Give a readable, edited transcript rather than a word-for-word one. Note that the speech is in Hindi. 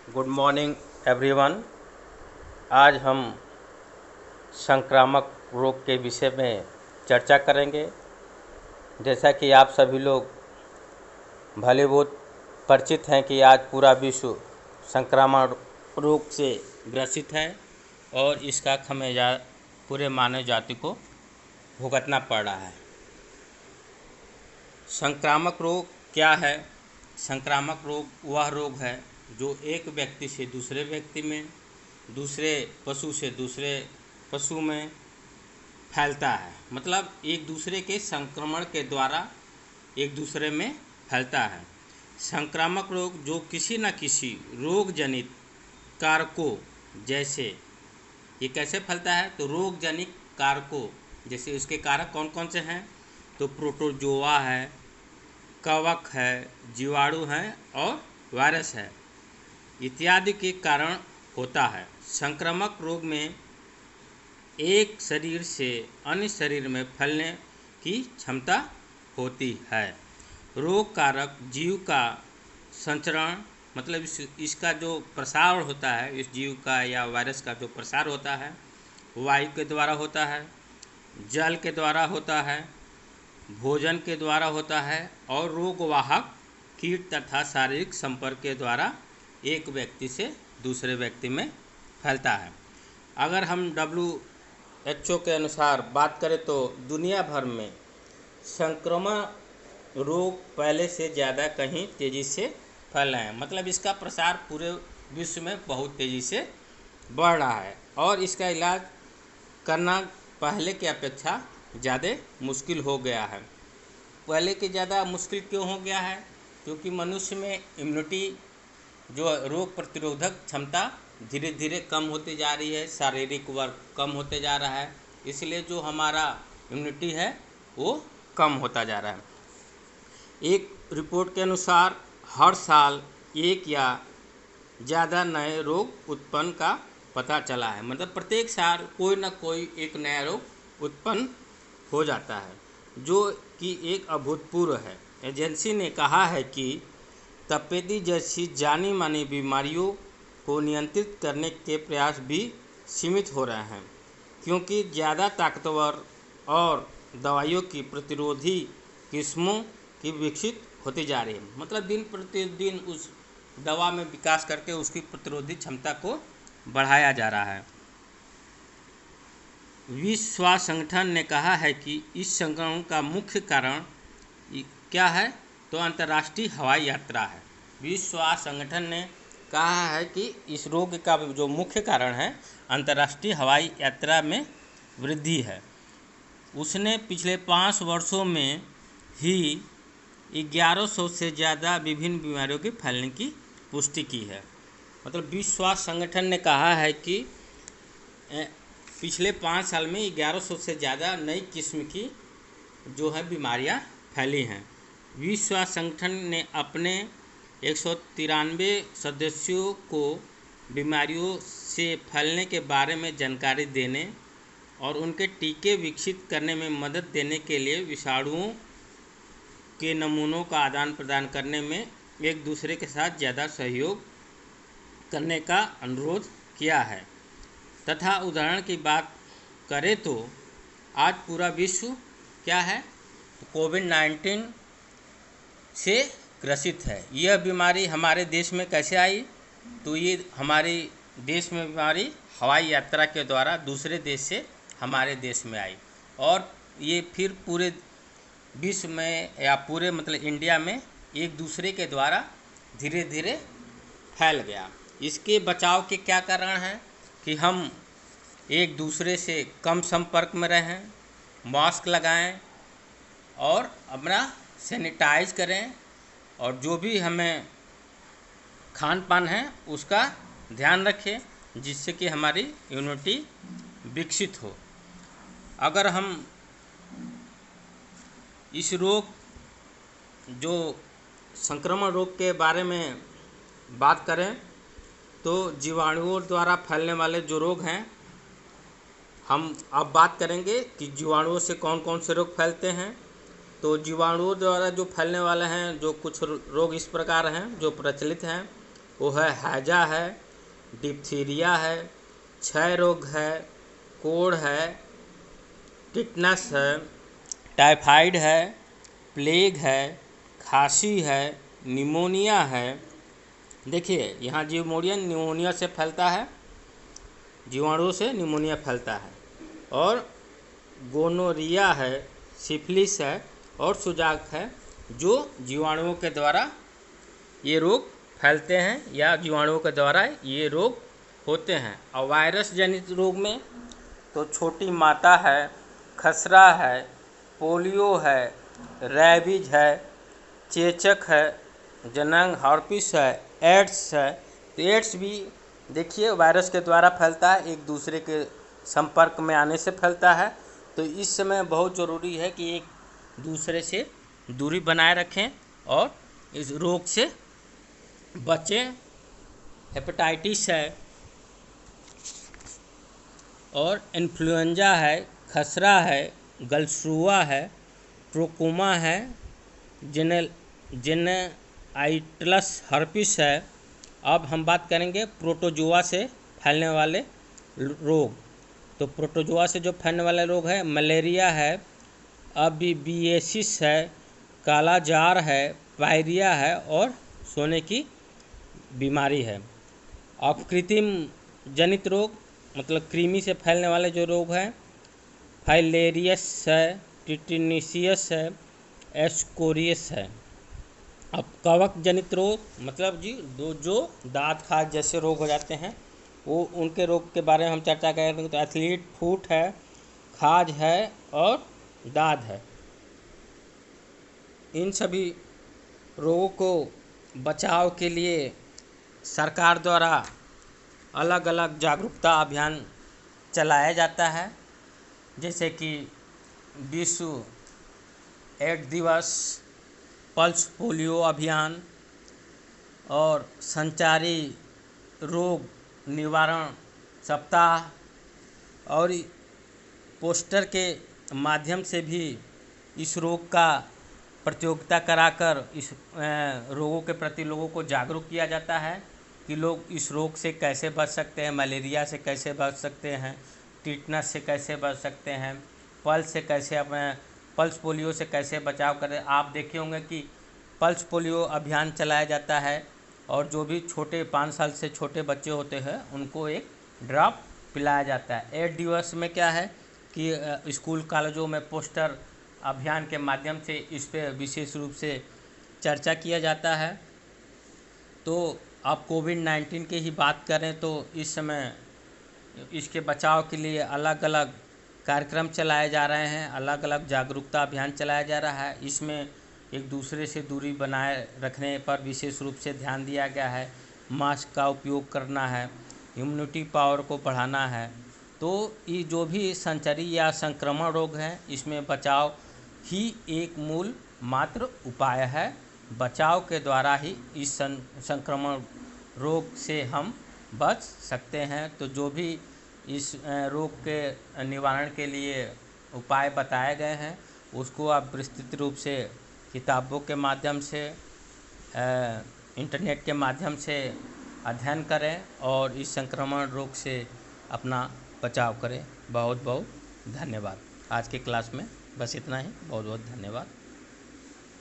Good morning everyone. आज हम संक्रामक रोग के विषय में चर्चा करेंगे। जैसा कि आप सभी लोग भले बहुत परिचित हैं कि आज पूरा विश्व संक्रामक रोग से ग्रसित है और इसका खमियाजा पूरे मानव जाति को भुगतना पड़ रहा है। संक्रामक रोग क्या है? संक्रामक रोग वह रोग है जो एक व्यक्ति से दूसरे व्यक्ति में, दूसरे पशु से दूसरे पशु में फैलता है। मतलब एक दूसरे के संक्रमण के द्वारा एक दूसरे में फैलता है। संक्रामक रोग जो किसी न किसी रोग जनित कारकों, जैसे ये कैसे फैलता है तो रोग जनित कारकों, जैसे उसके कारक कौन कौन से हैं तो प्रोटोजोआ है, कवक है, जीवाणु हैं और वायरस है इत्यादि के कारण होता है। संक्रामक रोग में एक शरीर से अन्य शरीर में फैलने की क्षमता होती है। रोग कारक जीव का संचरण, मतलब इसका जो प्रसार होता है, इस जीव का या वायरस का जो प्रसार होता है वायु के द्वारा होता है, जल के द्वारा होता है, भोजन के द्वारा होता है और रोगवाहक कीट तथा शारीरिक संपर्क के द्वारा एक व्यक्ति से दूसरे व्यक्ति में फैलता है। अगर हम WHO के अनुसार बात करें तो दुनिया भर में संक्रमण रोग पहले से ज़्यादा कहीं तेज़ी से फैल रहे हैं। मतलब इसका प्रसार पूरे विश्व में बहुत तेज़ी से बढ़ रहा है और इसका इलाज करना पहले की अपेक्षा ज़्यादा मुश्किल हो गया है। पहले के ज़्यादा मुश्किल क्यों हो गया है? क्योंकि मनुष्य में इम्यूनिटी, जो रोग प्रतिरोधक क्षमता धीरे धीरे कम होती जा रही है, शारीरिक वर्क कम होते जा रहा है, इसलिए जो हमारा इम्यूनिटी है वो कम होता जा रहा है। एक रिपोर्ट के अनुसार हर साल एक या ज़्यादा नए रोग उत्पन्न का पता चला है। मतलब प्रत्येक साल कोई ना कोई एक नया रोग उत्पन्न हो जाता है, जो कि एक अभूतपूर्व है। एजेंसी ने कहा है कि तपेदिक जैसी जानी मानी बीमारियों को नियंत्रित करने के प्रयास भी सीमित हो रहे हैं, क्योंकि ज़्यादा ताकतवर और दवाइयों की प्रतिरोधी किस्मों की विकसित होती जा रही है। मतलब दिन प्रतिदिन उस दवा में विकास करके उसकी प्रतिरोधी क्षमता को बढ़ाया जा रहा है। विश्व स्वास्थ्य संगठन ने कहा है कि इस संक्रमण का मुख्य कारण क्या है तो अंतर्राष्ट्रीय हवाई यात्रा है। विश्व स्वास्थ्य संगठन ने कहा है कि इस रोग का जो मुख्य कारण है अंतर्राष्ट्रीय हवाई यात्रा में वृद्धि है। उसने पिछले 5 वर्षों में ही 1100 से ज़्यादा विभिन्न बीमारियों के फैलने की पुष्टि की है। मतलब विश्व स्वास्थ्य संगठन ने कहा है कि पिछले 5 साल में 1100 से ज़्यादा नई किस्म की जो है बीमारियां फैली हैं। विश्व स्वास्थ्य संगठन ने अपने 193 सदस्यों को बीमारियों से फैलने के बारे में जानकारी देने और उनके टीके विकसित करने में मदद देने के लिए विषाणुओं के नमूनों का आदान प्रदान करने में एक दूसरे के साथ ज़्यादा सहयोग करने का अनुरोध किया है। तथा उदाहरण की बात करें तो आज पूरा विश्व क्या है तो कोविड-19 से ग्रसित है। यह बीमारी हमारे देश में कैसे आई तो ये हमारे देश में बीमारी हवाई यात्रा के द्वारा दूसरे देश से हमारे देश में आई और ये फिर पूरे विश्व में या पूरे मतलब इंडिया में एक दूसरे के द्वारा धीरे धीरे फैल गया। इसके बचाव के क्या कारण हैं कि हम एक दूसरे से कम संपर्क में रहें, मास्क लगाएं और अपना सैनिटाइज करें और जो भी हमें खान पान है उसका ध्यान रखें, जिससे कि हमारी इम्यूनिटी विकसित हो। अगर हम इस रोग, जो संक्रमण रोग के बारे में बात करें तो जीवाणुओं द्वारा फैलने वाले जो रोग हैं, हम अब बात करेंगे कि जीवाणुओं से कौन कौन से रोग फैलते हैं। तो जीवाणुओं द्वारा जो फैलने वाले हैं, जो कुछ रोग इस प्रकार हैं जो प्रचलित हैं वो है हैजा है, डिप्थीरिया है, क्षय रोग है, कोढ़ है, टिटनस है, टाइफाइड है, प्लेग है, खांसी है, निमोनिया है। देखिए यहाँ निमोनिया से फैलता है, जीवाणुओं से निमोनिया फैलता है, और गोनोरिया है, सिफिलिस है और सुजाक है, जो जीवाणुओं के द्वारा ये रोग फैलते हैं या जीवाणुओं के द्वारा ये रोग होते हैं। और वायरस जनित रोग में तो छोटी माता है, खसरा है, पोलियो है, रैबीज है, चेचक है, जनंग हॉर्पिस है, एड्स है। तो एड्स भी देखिए वायरस के द्वारा फैलता है, एक दूसरे के संपर्क में आने से फैलता है। तो इस समय बहुत ज़रूरी है कि एक दूसरे से दूरी बनाए रखें और इस रोग से बचें। हेपेटाइटिस है और इन्फ्लुएंजा है, खसरा है, गलसुआ है, ट्रोकोमा है, जेनेआइटलस हर्पिस है। अब हम बात करेंगे प्रोटोजोआ से फैलने वाले रोग। तो प्रोटोजोआ से जो फैलने वाले रोग है, मलेरिया है, अबीबियसिस है, काला जार है, पायरिया है और सोने की बीमारी है। और कृत्रिम जनित रोग मतलब कृमि से फैलने वाले जो रोग हैं, फाइलेरियस है, टिटेनियस है, एस्कोरियस है। अब कवक जनित रोग मतलब जो दांत खाज जैसे रोग हो जाते हैं, वो उनके रोग के बारे में हम चर्चा करेंगे। तो एथलीट फुट है, खाज है और दाद है। इन सभी रोगों को बचाव के लिए सरकार द्वारा अलग अलग जागरूकता अभियान चलाया जाता है, जैसे कि विश्व एड्स दिवस, पल्स पोलियो अभियान और संचारी रोग निवारण सप्ताह, और पोस्टर के माध्यम से भी इस रोग का प्रतियोगिता कराकर इस रोगों के प्रति लोगों को जागरूक किया जाता है कि लोग इस रोग से कैसे बच सकते हैं, मलेरिया से कैसे बच सकते हैं, टिटनस से कैसे बच सकते हैं, पल्स पोलियो से कैसे बचाव करें। आप देखे होंगे कि पल्स पोलियो अभियान चलाया जाता है और जो भी छोटे 5 साल से छोटे बच्चे होते हैं उनको एक ड्रॉप पिलाया जाता है। एड्स दिवस में क्या है कि स्कूल कॉलेजों में पोस्टर अभियान के माध्यम से इस पे विशेष रूप से चर्चा किया जाता है। तो अब कोविड-19 की ही बात करें तो इस समय इसके बचाव के लिए अलग अलग कार्यक्रम चलाए जा रहे हैं, अलग अलग जागरूकता अभियान चलाया जा रहा है। इसमें एक दूसरे से दूरी बनाए रखने पर विशेष रूप से ध्यान दिया गया है, मास्क का उपयोग करना है, इम्यूनिटी पावर को बढ़ाना है। तो ये जो भी संचारी या संक्रमण रोग हैं, इसमें बचाव ही एक मूल मात्र उपाय है। बचाव के द्वारा ही इस संक्रमण रोग से हम बच सकते हैं। तो जो भी इस रोग के निवारण के लिए उपाय बताए गए हैं, उसको आप विस्तृत रूप से किताबों के माध्यम से, इंटरनेट के माध्यम से अध्ययन करें और इस संक्रमण रोग से अपना बचाव करें। बहुत बहुत धन्यवाद। आज के क्लास में बस इतना ही। बहुत बहुत धन्यवाद।